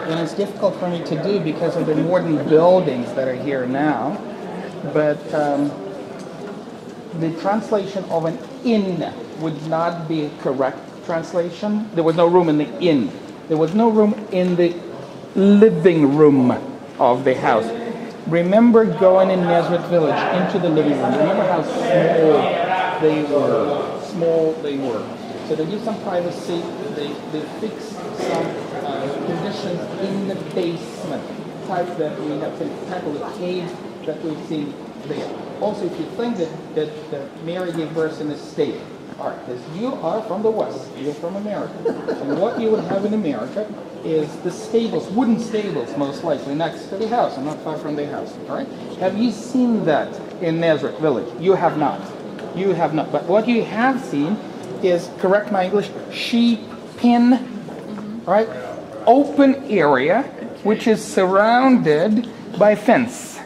and it's difficult for me to do because of the modern buildings that are here now. But the translation of an inn would not be a correct translation. There was no room in the inn. There was no room in the living room of the house. Remember going in Nazareth Village into the living room. Remember how small they were. So they give some privacy. They fix some conditions in the basement, type that we have seen, type of a cave that we've seen there. Also, if you think that Mary gave birth in a stable, all right, because you are from the West, you're from America, and what you would have in America is the stables, wooden stables, most likely, next to the house, and not far from the house, all right? Have you seen that in Nazareth Village? You have not. You have not. But what you have seen is, correct my English, sheep pen, right? Open area, which is surrounded by fence.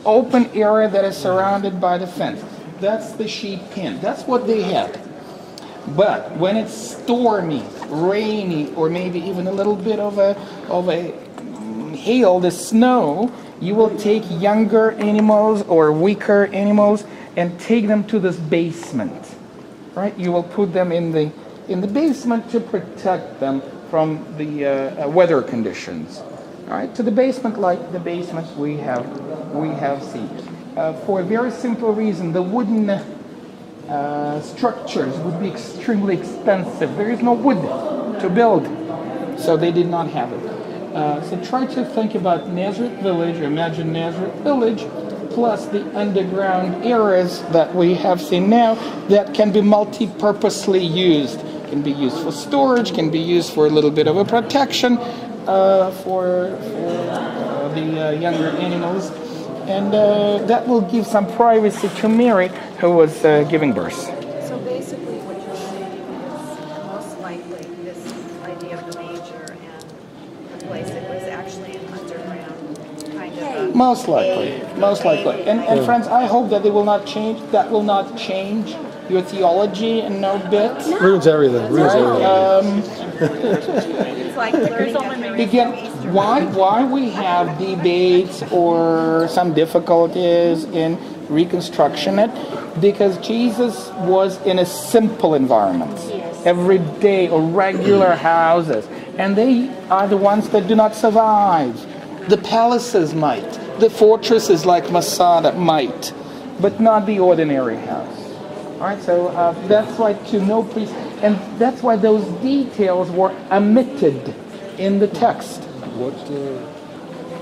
Open area that is surrounded by the fence. That's the sheep pen. That's what they had. But when it's stormy, rainy, or maybe even a little bit of a hail, the snow, you will take younger animals or weaker animals and take them to this basement. Right? You will put them in the basement to protect them from the weather conditions. All right? To the basement, like the basements we have seen. For a very simple reason, the wooden structures would be extremely expensive. There is no wood to build, so they did not have it. So try to think about Nazareth Village, or imagine Nazareth Village, plus the underground areas that we have seen now that can be multi-purposely used. Can be used for storage, can be used for a little bit of a protection for the younger animals. And that will give some privacy to Mary, who was giving birth. So basically what you're saying is most likely this idea of the manger and the place it was actually an underground kind of... Most likely. And friends, I hope that they will not change. That will not change your theology in no bit. Ruins everything. It's like learning again, why we have debates or some difficulties in reconstruction it? Because Jesus was in a simple environment, everyday or regular houses, and they are the ones that do not survive. The palaces might, the fortresses like Masada might, but not the ordinary house. All right, so that's why to no priest, and that's why those details were omitted in the text.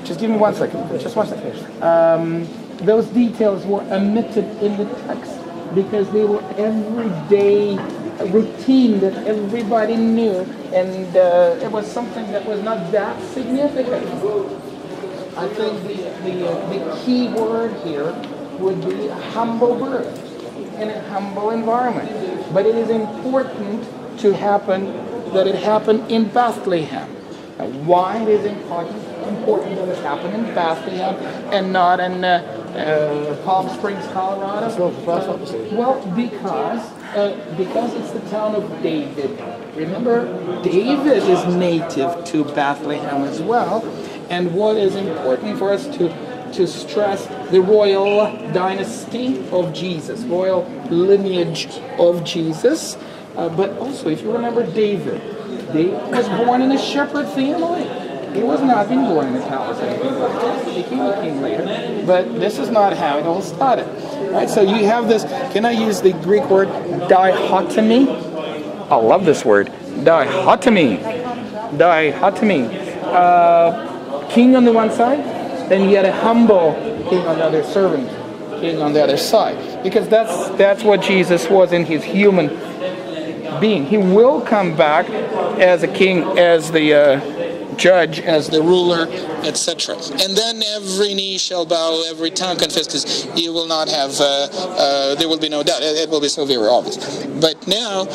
Just give me 1 second. Just 1 second. Those details were omitted in the text because they were everyday routine that everybody knew, and it was something that was not that significant. I think the key word here would be a humble birth in a humble environment. But it is important that it happen in Bethlehem. Now, why it is important that it happen in Bethlehem and not in Palm Springs, Colorado? Well, because it's the town of David. Remember, David is native to Bethlehem as well. And what is important for us to stress, the royal dynasty of Jesus, royal lineage of Jesus. But also, if you remember David was born in a shepherd family. He was not being born in a palace. He became a king later. But this is not how it all started. Right? So you have this, can I use the Greek word dichotomy? I love this word. Dichotomy. King on the one side, then you had a humble king on the other, servant king on the other side. Because that's what Jesus was in his human being. He will come back as a king, as the judge, as the ruler, etc. And then every knee shall bow, every tongue confess, because you will not have, there will be no doubt. It will be so very obvious. But now,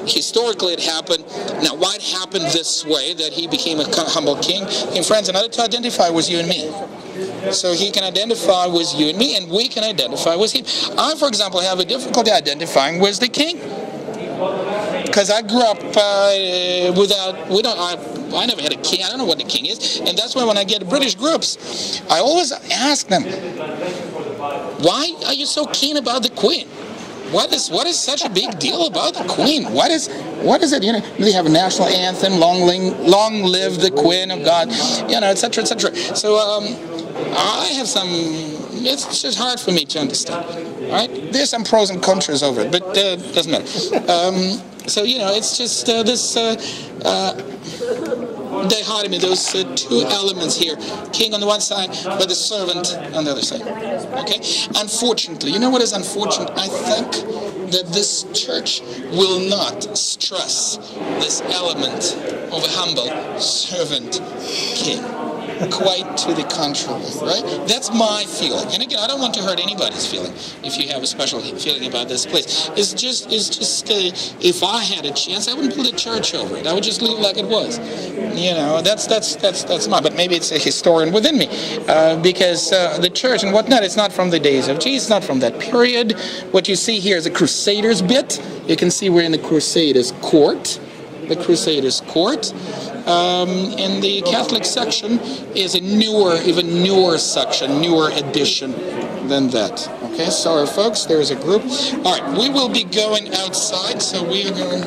historically it happened. Now, why it happened this way, that he became a humble king? And friends, in order to identify with you and me. So he can identify with you and me, and we can identify with him. I, for example, have a difficulty identifying with the king. because I grew up I never had a king. I don't know what the king is, and that's why when I get British groups, I always ask them, why are you so keen about the Queen? What is such a big deal about the Queen? What is it? You know, they have a national anthem, long live the Queen of God, you know, etc., etc. So I have some. It's just hard for me to understand. All right, there's some pros and cons over it, but doesn't matter. So you know, it's just this dichotomy, those two elements here: king on the one side, but the servant on the other side. Okay. Unfortunately, you know what is unfortunate? I think that this church will not stress this element of a humble servant king. Quite to the contrary, right? That's my feeling. And again, I don't want to hurt anybody's feeling. If you have a special feeling about this place, it's just if I had a chance, I wouldn't build a church over it. I would just leave it like it was. You know, that's mine. But maybe it's a historian within me, because the church and whatnot, it's not from the days of Jesus, not from that period. What you see here is a Crusaders bit. You can see we're in the Crusaders court. The Crusaders court. And the Catholic section is a even newer section, newer edition than that. Okay, sorry folks, there's a group. All right, we will be going outside, so we are going...